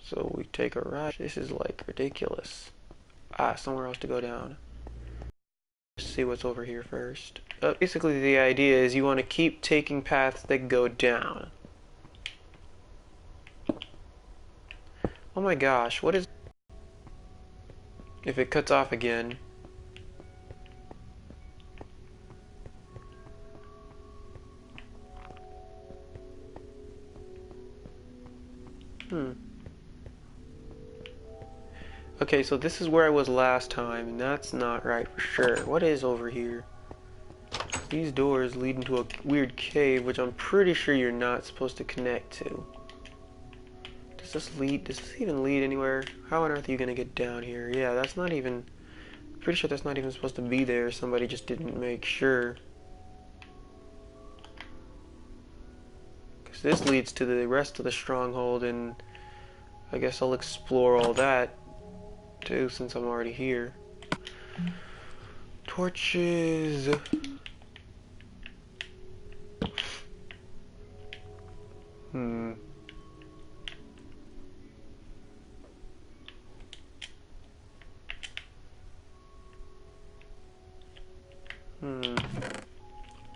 So we take a right. This is like ridiculous. Ah, somewhere else to go down. Let's see what's over here first. Basically the idea is you want to keep taking paths that go down. Oh my gosh, what is... If it cuts off again... Okay, so this is where I was last time, and that's not right for sure. What is over here? These doors lead into a weird cave, which I'm pretty sure you're not supposed to connect to. Does this even lead anywhere? How on earth are you gonna get down here? Yeah, that's not even... Pretty sure that's not even supposed to be there. Somebody just didn't make sure. Because this leads to the rest of the stronghold, and I guess I'll explore all that too, since I'm already here. Torches.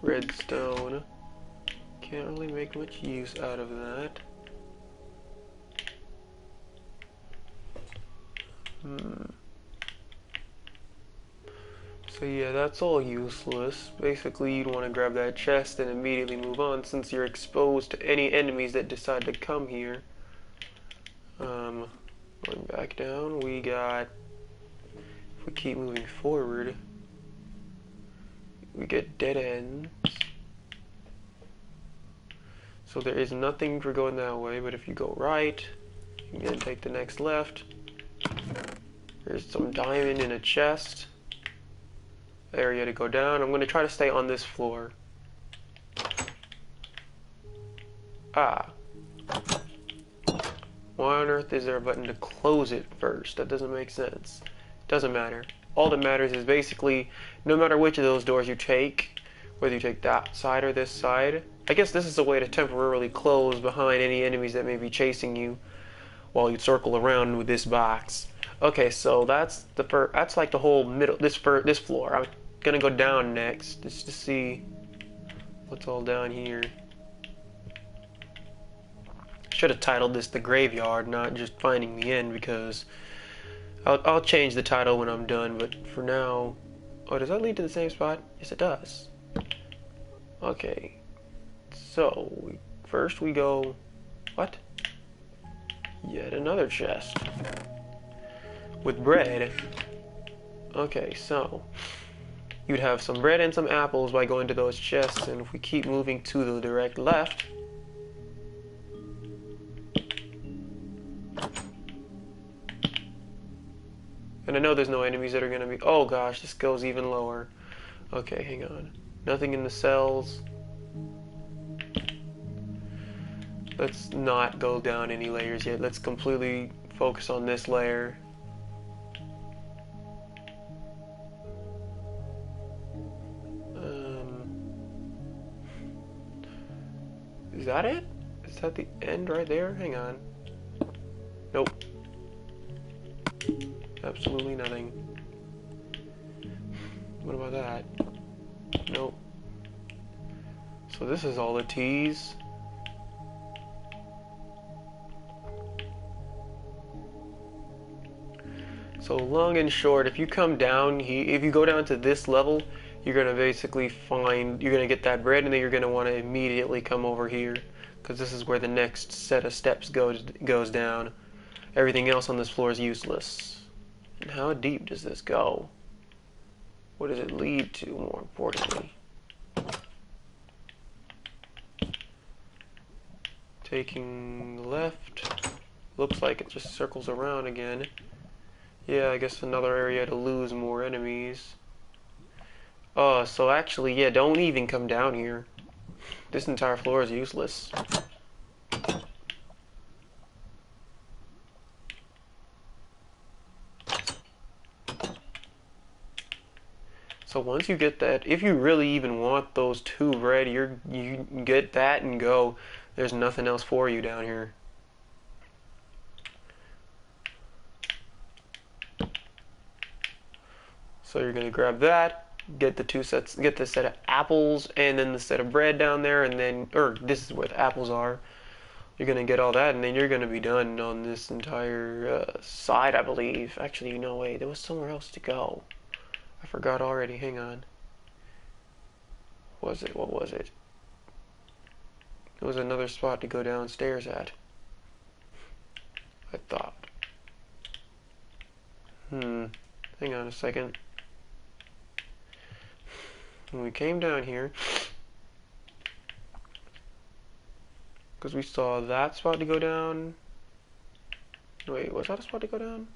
Redstone. Can't really make much use out of that. So yeah, that's all useless. Basically, you'd want to grab that chest and immediately move on, since you're exposed to any enemies that decide to come here. Going back down, we got... If we keep moving forward, we get dead ends. So there is nothing for going that way, but if you go right, you can take the next left. There's some diamond in a chest. Area to go down. I'm going to try to stay on this floor. Ah. Why on earth is there a button to close it first? That doesn't make sense. Doesn't matter. All that matters is basically, no matter which of those doors you take, whether you take that side or this side, I guess this is a way to temporarily close behind any enemies that may be chasing you while you circle around with this box. Okay, so that's that's like the whole middle, this floor. I'm gonna go down next just to see what's all down here. Should have titled this the graveyard, not just finding the end, because I'll change the title when I'm done, but for now... Oh, does that lead to the same spot? Yes, it does. Okay. So, first we go... What? Yet another chest. With bread. Okay, so... You'd have some bread and some apples by going to those chests, and if we keep moving to the direct left... And I know there's no enemies that are gonna be... Oh gosh, this goes even lower. Okay, hang on. Nothing in the cells. Let's not go down any layers yet. Let's completely focus on this layer. Is that it? Is that the end right there? Hang on. Nope. Absolutely nothing. What about that? Nope. So this is all the T's. So long and short, if you come down here, if you go down to this level, you're gonna basically you're gonna get that bread, and then you're gonna want to immediately come over here, because this is where the next set of steps goes down. Everything else on this floor is useless. And how deep does this go? What does it lead to, more importantly? Taking left. Looks like it just circles around again. Yeah, I guess another area to lose more enemies. Oh, so actually, yeah, don't even come down here. This entire floor is useless. So once you get that, if you really even want those 2 bread, you get that and go. There's nothing else for you down here. So you're gonna grab that, get the get the set of apples, and then the set of bread down there, and then, or this is where the apples are. You're gonna get all that, and then you're gonna be done on this entire side, I believe. Actually, no way, there was somewhere else to go. I forgot already. Hang on. Was it? What was it? There was another spot to go downstairs at. I thought. Hang on a second. When we came down here, because we saw that spot to go down. Wait, was that a spot to go down?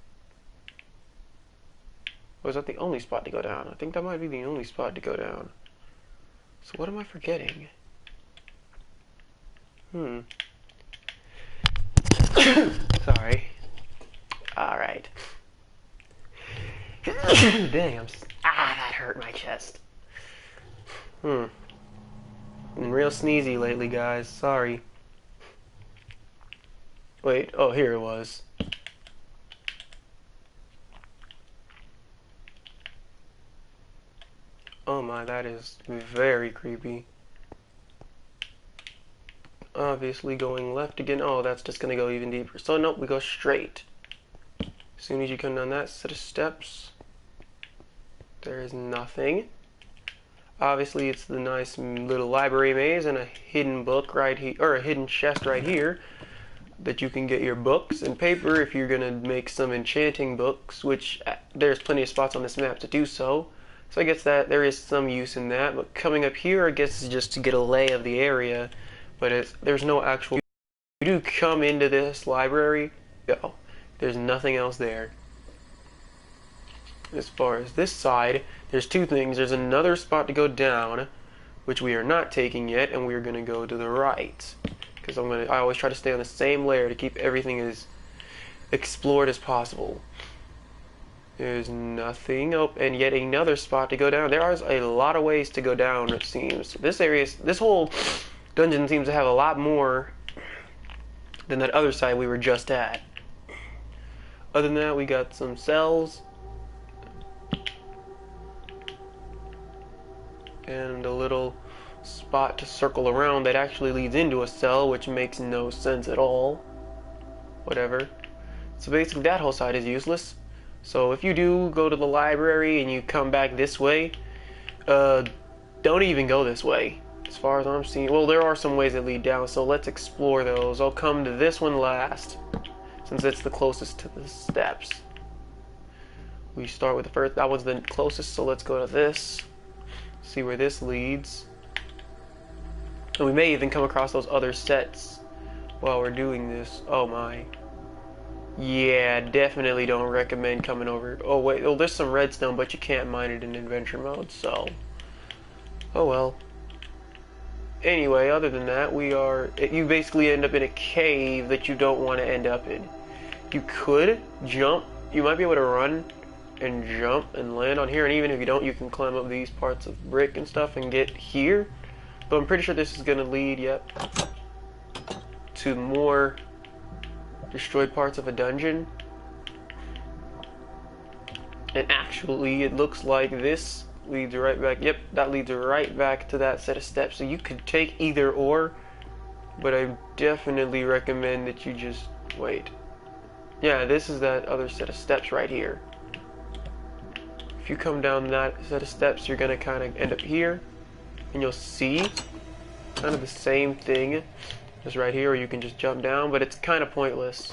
Or was that the only spot to go down? I think that might be the only spot to go down. So what am I forgetting? Sorry. Alright. Dang, that hurt my chest. Been real sneezy lately, guys. Sorry. Wait, oh, here it was. Oh my, that is very creepy. Obviously going left again. Oh, that's just gonna go even deeper. So nope, we go straight. As soon as you come down that set of steps, there is nothing. Obviously, it's the nice little library maze and a hidden book right here, or a hidden chest right here, that you can get your books and paper if you're gonna make some enchanting books, which there's plenty of spots on this map to do so. So I guess that there is some use in that. But coming up here, I guess, is just to get a lay of the area. But there's no actual. You do come into this library, go. There's nothing else there. As far as this side, there's two things. There's another spot to go down, which we are not taking yet, and we're gonna go to the right. Because I always try to stay on the same layer to keep everything as explored as possible. There's nothing. Oh, and yet another spot to go down. There are a lot of ways to go down, it seems. This whole dungeon seems to have a lot more than that other side we were just at. Other than that, we got some cells. And a little spot to circle around that actually leads into a cell, which makes no sense at all. Whatever. So basically that whole side is useless. So if you do go to the library and you come back this way, don't even go this way. As far as I'm seeing, well, there are some ways that lead down, so let's explore those. I'll come to this one last, since it's the closest to the steps. We start with the first, that one's the closest, so let's go to this. See where this leads. And we may even come across those other sets while we're doing this. Oh my. Yeah, definitely don't recommend coming over. Oh wait, oh, there's some redstone, but you can't mine it in adventure mode, so. Oh well. Anyway, other than that, you basically end up in a cave that you don't want to end up in. You could jump, you might be able to run and jump and land on here, and even if you don't, you can climb up these parts of brick and stuff and get here. But I'm pretty sure this is going to lead, yep, to more destroyed parts of a dungeon. And actually, it looks like this leads right back. Yep, that leads right back to that set of steps. So you could take either or, but I definitely recommend that you just wait. Yeah, this is that other set of steps right here. If you come down that set of steps, you're gonna kind of end up here, and you'll see kind of the same thing just right here, or you can just jump down, but it's kind of pointless.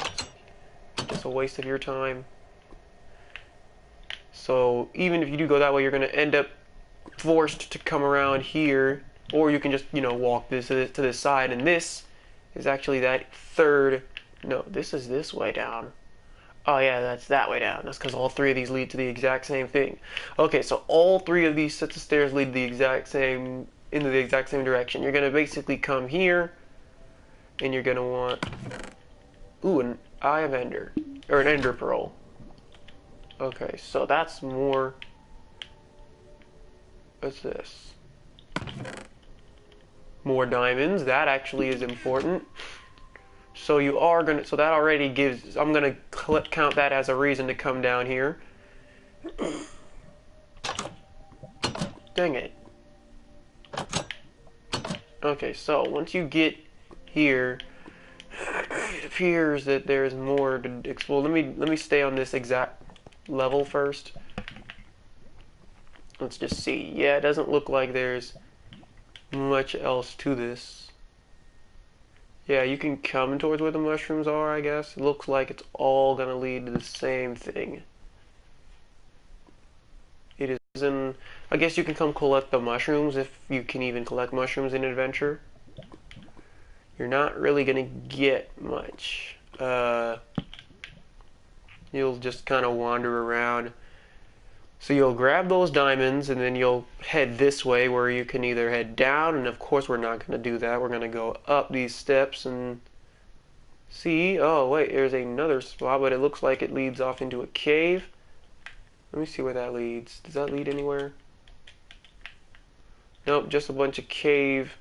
Just a waste of your time. So even if you do go that way, you're going to end up forced to come around here, or you can just, you know, walk to this side, and this is actually that third. No, this is this way down. Oh yeah, that's that way down. That's because all three of these lead to the exact same thing. Okay, so all three of these sets of stairs lead into the exact same direction. You're going to basically come here, and you're going to want, ooh, an Eye of Ender, or an Ender Pearl. Okay, so that's more, what's this? More diamonds. That actually is important. So you are going to, so that already gives, I'm going to count that as a reason to come down here. Dang it. Okay, so once you get here, it appears that there's more to explore. Let me stay on this exact level first. Let's just see. Yeah, it doesn't look like there's much else to this. Yeah, you can come towards where the mushrooms are, I guess. It looks like it's all gonna lead to the same thing. It is in... I guess you can come collect the mushrooms if you can even collect mushrooms in Adventure. You're not really gonna get much. You'll just kind of wander around. So you'll grab those diamonds and then you'll head this way where you can either head down, and of course we're not going to do that. We're going to go up these steps and see. Oh wait, there's another spot, but it looks like it leads off into a cave. Let me see where that leads. Does that lead anywhere? Nope, just a bunch of cave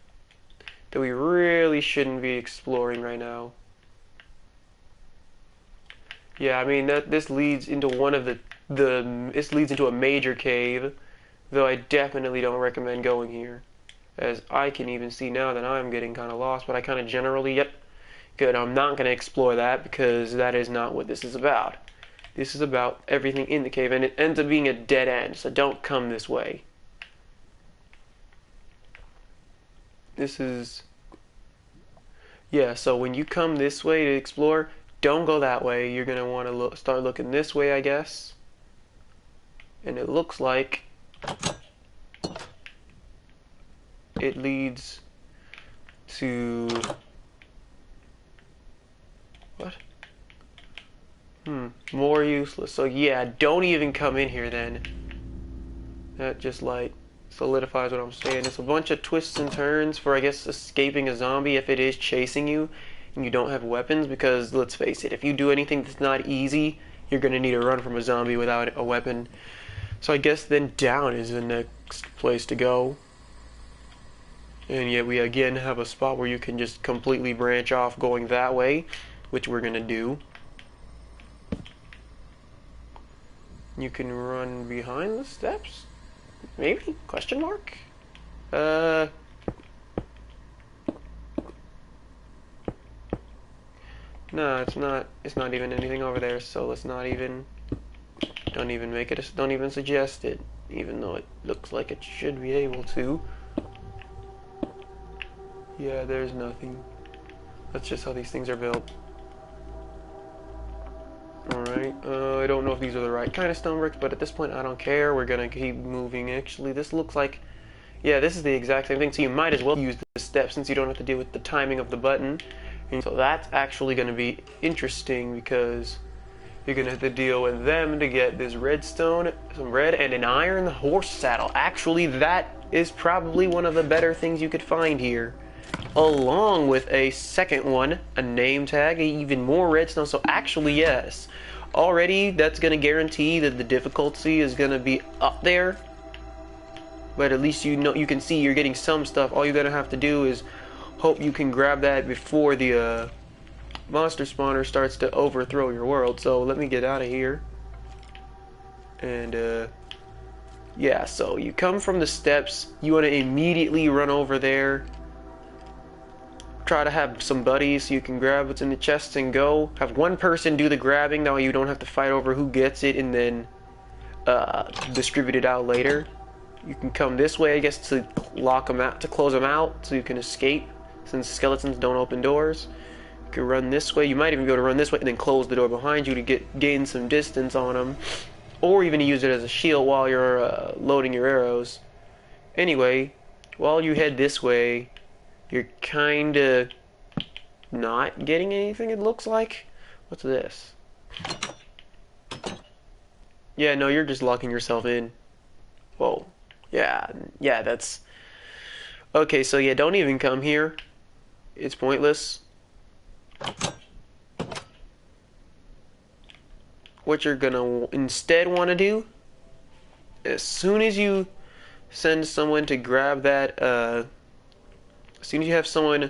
that we really shouldn't be exploring right now. Yeah, I mean this leads into one of this leads into a major cave, though I definitely don't recommend going here, as I can even see now that I'm getting kind of lost. But I kind of generally, yep, good. I'm not going to explore that because that is not what this is about. This is about everything in the cave, and it ends up being a dead end. So don't come this way. This is, yeah. So when you come this way to explore, don't go that way. You're gonna want to start looking this way, I guess. And it looks like it leads to what? More useless. So yeah, don't even come in here then. That just like solidifies what I'm saying. It's a bunch of twists and turns for, I guess, escaping a zombie if it is chasing you and you don't have weapons, because let's face it, if you do anything that's not easy, you're gonna need to run from a zombie without a weapon. So I guess then down is the next place to go. And yet we again have a spot where you can just completely branch off going that way, which we're gonna do. You can run behind the steps? Maybe? Question mark? No, it's not even anything over there, so let's not even, don't even make it, don't even suggest it, even though it looks like it should be able to. Yeah, there's nothing. That's just how these things are built. Alright, I don't know if these are the right kind of stone bricks, but at this point I don't care. We're gonna keep moving. Actually, this looks like, yeah, this is the exact same thing, so you might as well use the steps since you don't have to deal with the timing of the button. And so that's actually going to be interesting because you're going to have to deal with them to get this redstone, some red, and an iron horse saddle. Actually, that is probably one of the better things you could find here, along with a second one, a name tag, even more redstone. So actually, yes, already that's going to guarantee that the difficulty is going to be up there. But at least you know, you can see you're getting some stuff. All you're going to have to do is hope you can grab that before the monster spawner starts to overthrow your world. So let me get out of here. And yeah, so you come from the steps. You want to immediately run over there. Try to have some buddies so you can grab what's in the chests and go. Have one person do the grabbing, that way you don't have to fight over who gets it and then distribute it out later. You can come this way, I guess, to lock them out, to close them out, so you can escape, since skeletons don't open doors. You can run this way. You might even be able to run this way and then close the door behind you to gain some distance on them, or even to use it as a shield while you're loading your arrows. Anyway, while you head this way, you're kind of not getting anything, it looks like. What's this? Yeah, no, you're just locking yourself in. Whoa. Yeah, that's... Okay, so yeah, don't even come here. It's pointless. What you're gonna instead want to do, as soon as you send someone to grab that, as soon as you have someone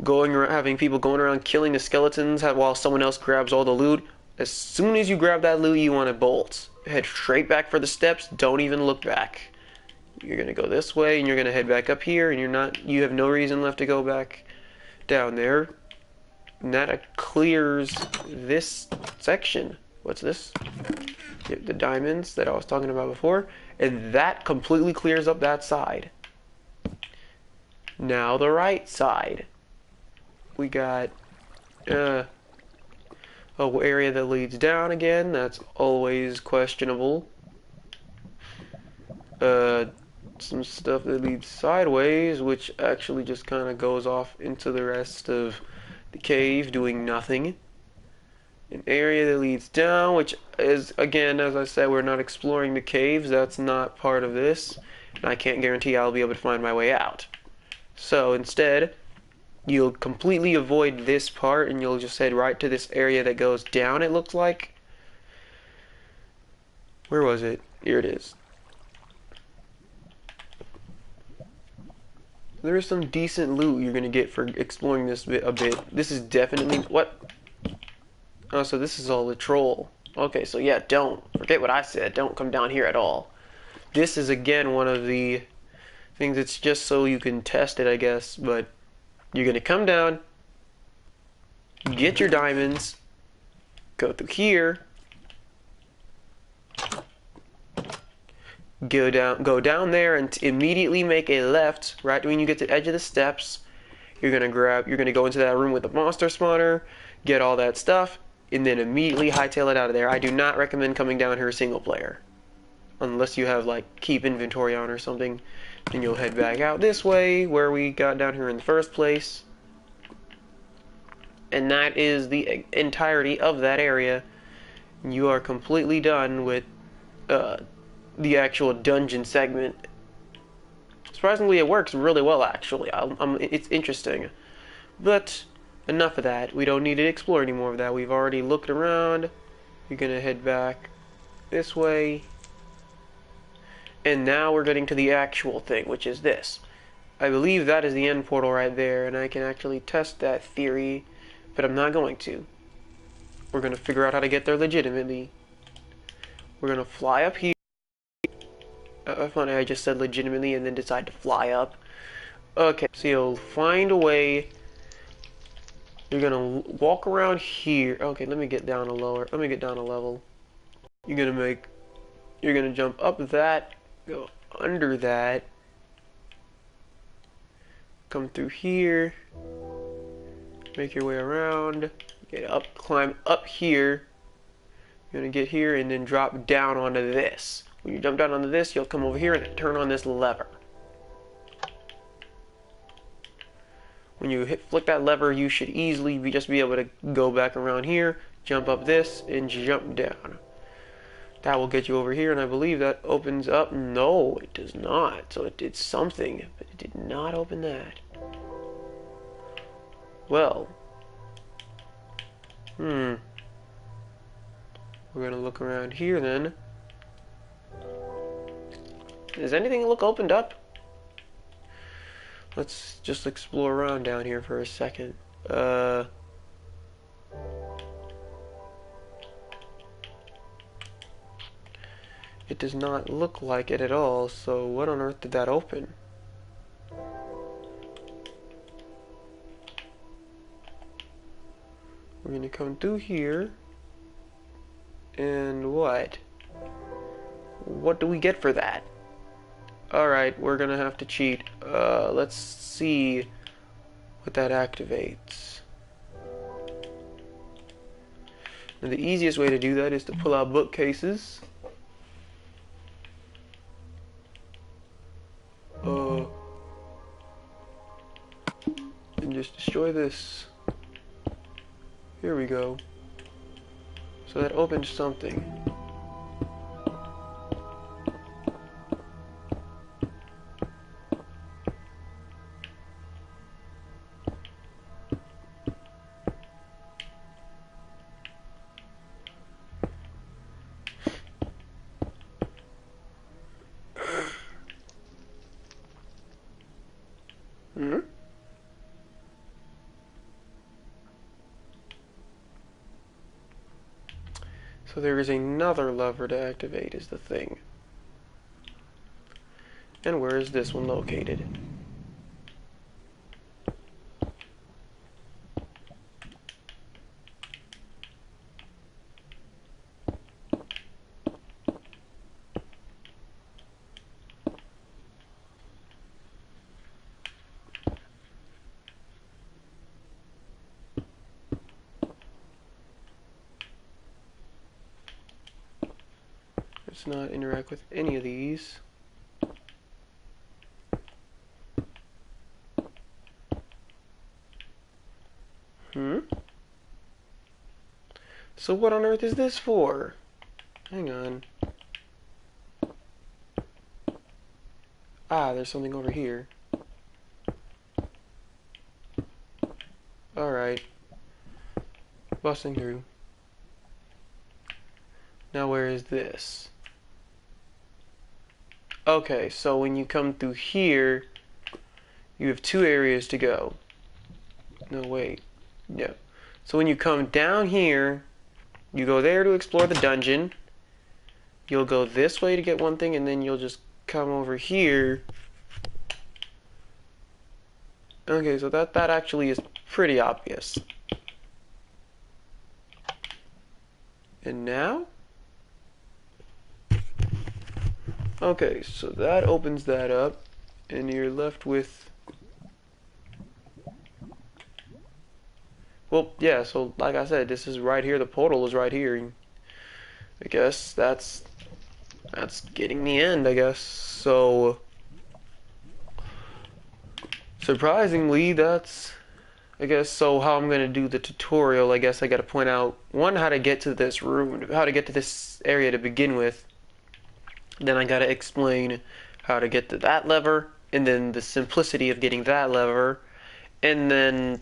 going around, having people going around killing the skeletons while someone else grabs all the loot, as soon as you grab that loot, you want to bolt. Head straight back for the steps, don't even look back. you're gonna go this way, and you're gonna head back up here, and you have no reason left to go back down there. And that clears this section. What's this? The diamonds that I was talking about before, and that completely clears up that side. Now the right side. We got a area that leads down again. That's always questionable. Some stuff that leads sideways, which actually just kind of goes off into the rest of the cave, doing nothing. An area that leads down, which is, again, as I said, we're not exploring the caves. That's not part of this, and I can't guarantee I'll be able to find my way out. So instead, you'll completely avoid this part, and you'll just head right to this area that goes down, it looks like. Where was it? Here it is. There is some decent loot you're going to get for exploring this a bit. This is definitely... What? Oh, so this is all a troll. Okay, so yeah, don't. Forget what I said. Don't come down here at all. This is, again, one of the things. It's just so you can test it, I guess. But you're going to come down, get your diamonds, go through here, go down there, and immediately make a left right when you get to the edge of the steps. You're going to go into that room with the monster spawner, get all that stuff, and then immediately hightail it out of there. I do not recommend coming down here single player. Unless you have, like, keep inventory on or something. Then you'll head back out this way, where we got down here in the first place. And that is the entirety of that area. You are completely done with the actual dungeon segment. Surprisingly, it works really well, actually. It's interesting. But enough of that. We don't need to explore any more of that. We've already looked around. You're going to head back this way. And now we're getting to the actual thing, which is this. I believe that is the end portal right there, and I can actually test that theory, but I'm not going to. We're going to figure out how to get there legitimately. We're going to fly up here. Funny, I just said legitimately and then decide to fly up. Okay, so you'll find a way. You're gonna walk around here. Okay, let me get down a level. You're gonna jump up that, go under that, come through here, make your way around, climb up here. You're gonna get here and then drop down onto this. When you jump down onto this, you'll come over here and turn on this lever. When you flick that lever, you should easily just be able to go back around here, jump up this, and jump down. That will get you over here, and I believe that opens up. No, it does not. So it did something, but it did not open that. Well. We're going to look around here then. Does anything look opened up? Let's just explore around down here for a second. It does not look like it at all, so what on earth did that open? We're gonna come through here, and what? What do we get for that? Alright, we're gonna have to cheat. Let's see what that activates. And the easiest way to do that is to pull out bookcases. And just destroy this. Here we go. So that opens something. So there is another lever to activate is the thing. And where is this one located? Let's not interact with any of these. So what on earth is this for? Hang on. Ah, there's something over here. Alright. Busting through. Now where is this? Okay, so when you come through here, you have two areas to go. No, wait. Yeah. So when you come down here, you go there to explore the dungeon. You'll go this way to get one thing, and then you'll just come over here. Okay, so that actually is pretty obvious. And now? Okay, so that opens that up, and you're left with... Well, yeah, so like I said, this is right here, the portal is right here. I guess that's getting the end, I guess. So, surprisingly, that's... I guess, so how I'm going to do the tutorial, I guess I got to point out, one, how to get to this room, how to get to this area to begin with. Then I got to explain how to get to that lever, and then the simplicity of getting that lever, and then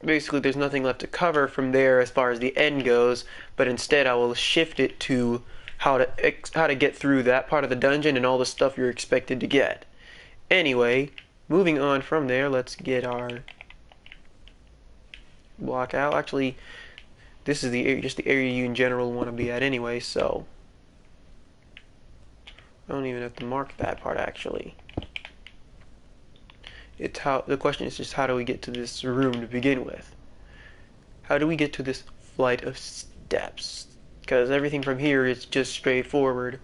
basically there's nothing left to cover from there as far as the end goes, but instead I will shift it to how to get through that part of the dungeon and all the stuff you're expected to get. Anyway, moving on from there, let's get our block out. Actually, this is just the area you in general want to be at anyway, so I don't even have to mark that part actually. It's how the question is just how do we get to this room to begin with? How do we get to this flight of steps? Because everything from here is just straightforward.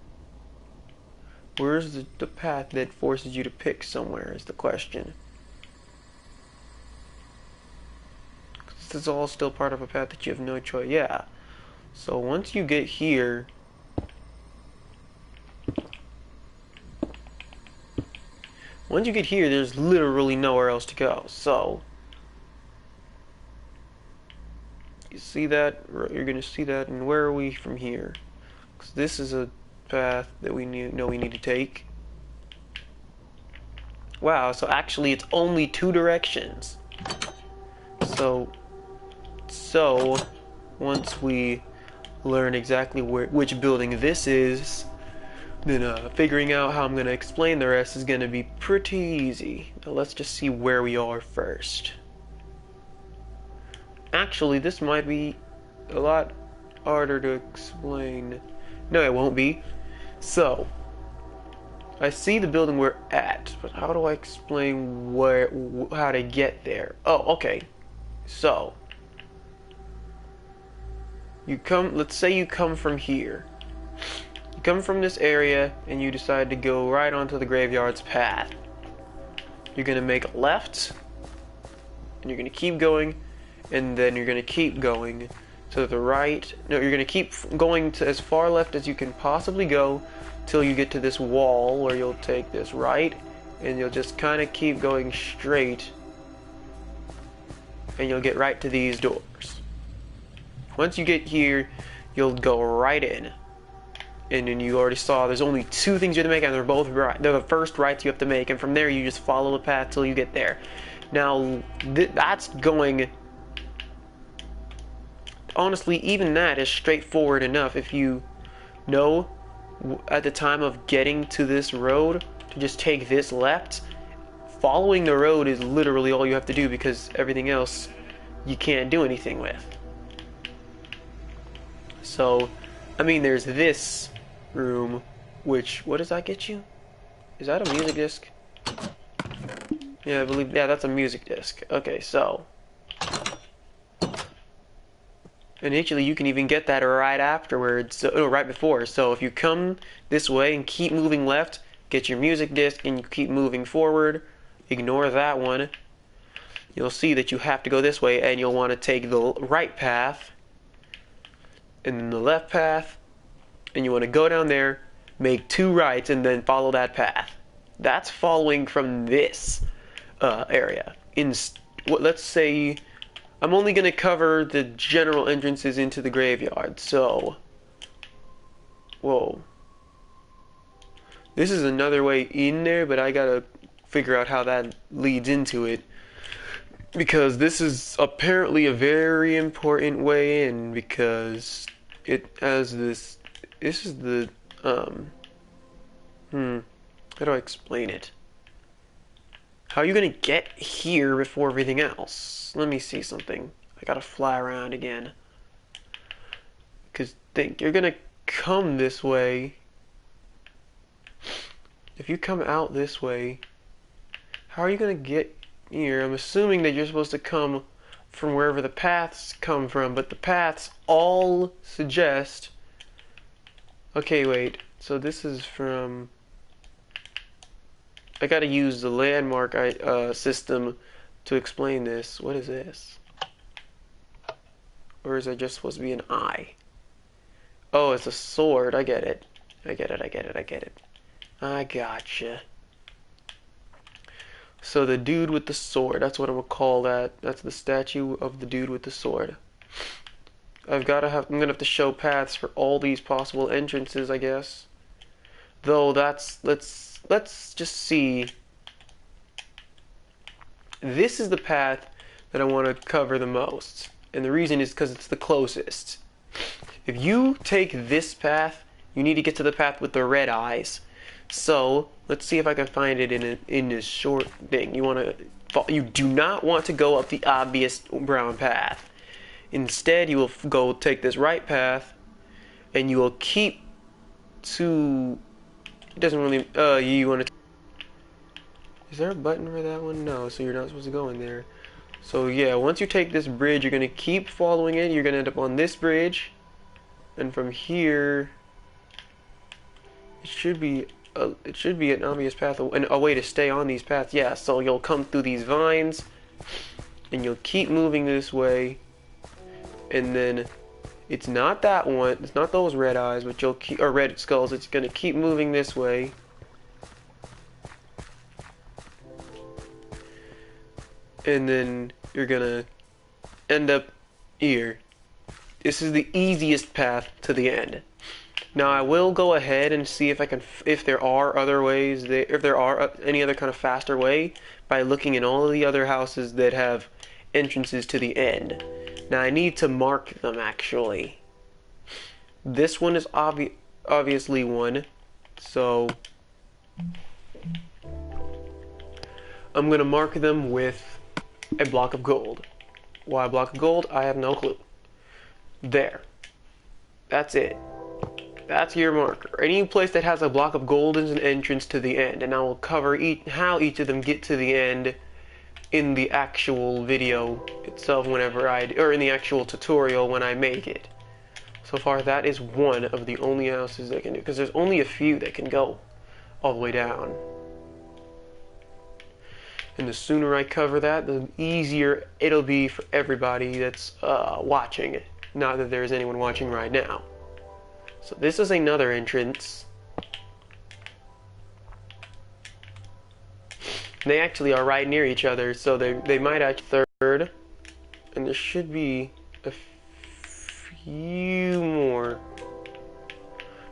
Where's the path that forces you to pick somewhere is the question. This is all still part of a path that you have no choice. Yeah. So once you get here, there's literally nowhere else to go. So you see that? You're gonna see that. And where are we from here? Because this is a path that we know we need to take. Wow. So actually, it's only two directions. So once we learn exactly which building this is, then figuring out how I'm going to explain the rest is going to be pretty easy. Now let's just see where we are first. Actually, this might be a lot harder to explain. No, it won't be. So, I see the building we're at, but how do I explain how to get there? Oh, okay. So, let's say you come from here. You come from this area and you decide to go right onto the graveyard's path. You're going to make a left, and you're going to keep going, and then you're going to keep going to the right. No, you're going to keep going to as far left as you can possibly go till you get to this wall where you'll take this right, and you'll just kind of keep going straight, and you'll get right to these doors. Once you get here, you'll go right in. And then you already saw there's only two things you have to make, and they're both right. They're the first rights you have to make, and from there you just follow the path till you get there. Now, that's going... Honestly, even that is straightforward enough if you know at the time of getting to this road to just take this left. Following the road is literally all you have to do, because everything else you can't do anything with. So, I mean, there's this room, which, what does that get you? Is that a music disc? Yeah, I believe, yeah, that's a music disc. Okay, so. And actually, you can even get that right afterwards, so, right before. So if you come this way and keep moving left, get your music disc, and you keep moving forward, ignore that one. You'll see that you have to go this way, and you'll want to take the right path, and then the left path, and you want to go down there, make 2 rights, and then follow that path. That's following from this area. Let's say I'm only going to cover the general entrances into the graveyard, so. Whoa. This is another way in there, but I gotta figure out how that leads into it. Because this is apparently a very important way in, because it has this. This is the. How do I explain it? How are you gonna get here before everything else? Let me see something. I gotta fly around again. Because think you're gonna come this way. If you come out this way, how are you gonna get here? I'm assuming that you're supposed to come from wherever the paths come from, but the paths all suggest. Okay, wait. So this is from. I gotta use the landmark system to explain this. What is this? Or is it just supposed to be an eye? Oh, it's a sword. I get it. I get it. I get it. I get it. I gotcha. So the dude with the sword. That's what I'm gonna call that. That's the statue of the dude with the sword. I'm gonna have to show paths for all these possible entrances, I guess. Though let's just see. This is the path that I want to cover the most. And the reason is because it's the closest. If you take this path, you need to get to the path with the red eyes. So, let's see if I can find it in this short thing. You do not want to go up the obvious brown path. Instead, you will go take this right path, and you will keep to. It doesn't really. You want to. Is there a button for that one? No, so you're not supposed to go in there. So yeah, once you take this bridge, you're gonna keep following it. You're gonna end up on this bridge, and from here, it should be an obvious path and a way to stay on these paths. Yeah, so you'll come through these vines, and you'll keep moving this way, and then it's not that one. It's not those red eyes, but you'll keep or red skulls. It's gonna keep moving this way. And then you're gonna end up here. This is the easiest path to the end. Now I will go ahead and see if there are other ways, if there are any other kind of faster way, by looking in all of the other houses that have entrances to the end. Now I need to mark them actually. This one is obviously one, so I'm gonna mark them with a block of gold. Why a block of gold? I have no clue. There. That's it. That's your marker. Any place that has a block of gold is an entrance to the end, and I will cover how each of them get to the end in the actual video itself or in the actual tutorial when I make it. So far, that is one of the only houses that can do, because there's only a few that can go all the way down. And the sooner I cover that, the easier it'll be for everybody that's watching. Not that there's anyone watching right now. So this is another entrance. They actually are right near each other, so they might actually third. And there should be a few more.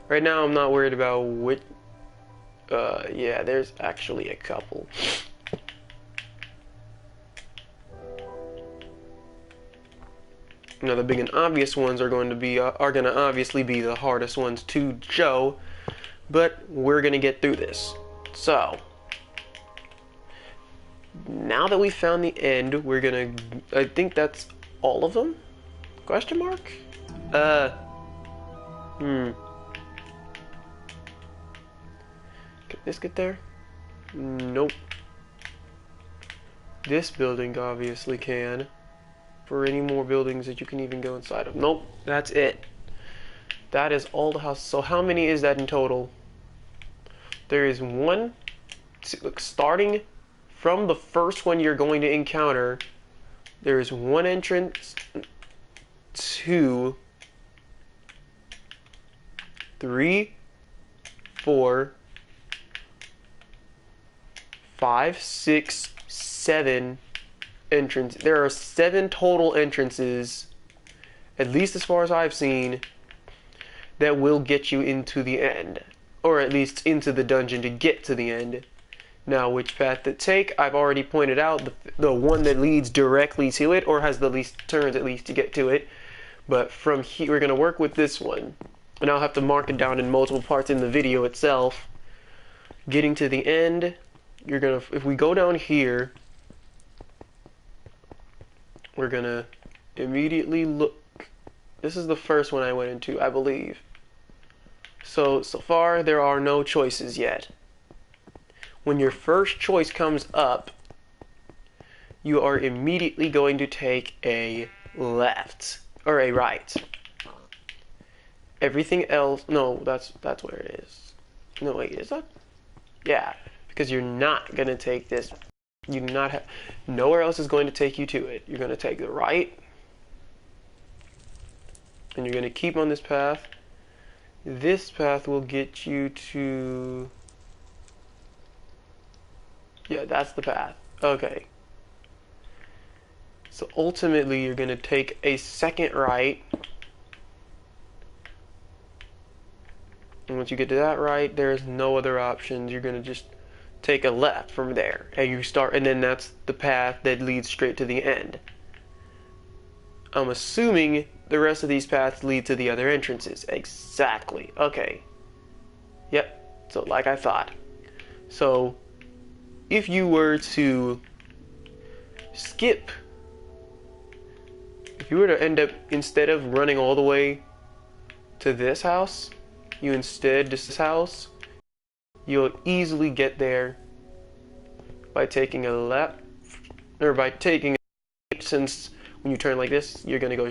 Right now I'm not worried about which. Yeah, there's actually a couple. Now the big and obvious ones are going to obviously be the hardest ones to show, but we're going to get through this. So now that we found the end, we're going to, I think that's all of them? Question mark? Can this get there? Nope. This building obviously can. For any more buildings that you can even go inside of. Nope, that's it. That is all the houses. So how many is that in total? There is one. Look, starting from the first one you're going to encounter, there is one entrance, 2, 3, 4, 5, 6, 7 entrance. There are 7 total entrances, at least as far as I've seen, that will get you into the end, or at least into the dungeon to get to the end. Now, which path to take, I've already pointed out, the one that leads directly to it, or has the least turns at least to get to it. But from here, we're going to work with this one, and I'll have to mark it down in multiple parts in the video itself. Getting to the end, you're gonna, if we go down here, we're gonna immediately look. This is the first one I went into, I believe. So far there are no choices yet. When your first choice comes up, you are immediately going to take a left or a right. Everything else, no, that's where it is. No, wait, is that? Yeah, because you're not gonna take this. You do not have, nowhere else is going to take you to it. You're going to take the right, and you're going to keep on this path. This path will get you to, yeah, that's the path. Okay. So ultimately, you're going to take a second right. And once you get to that right, there's no other options. You're going to just take a left from there, and you start, and then that's the path that leads straight to the end. I'm assuming the rest of these paths lead to the other entrances. Exactly. Okay. Yep. So like I thought. So if you were to skip, if you were to end up, instead of running all the way to this house, you instead this house, you'll easily get there by taking a left, or by taking a right, since when you turn like this, you're going to go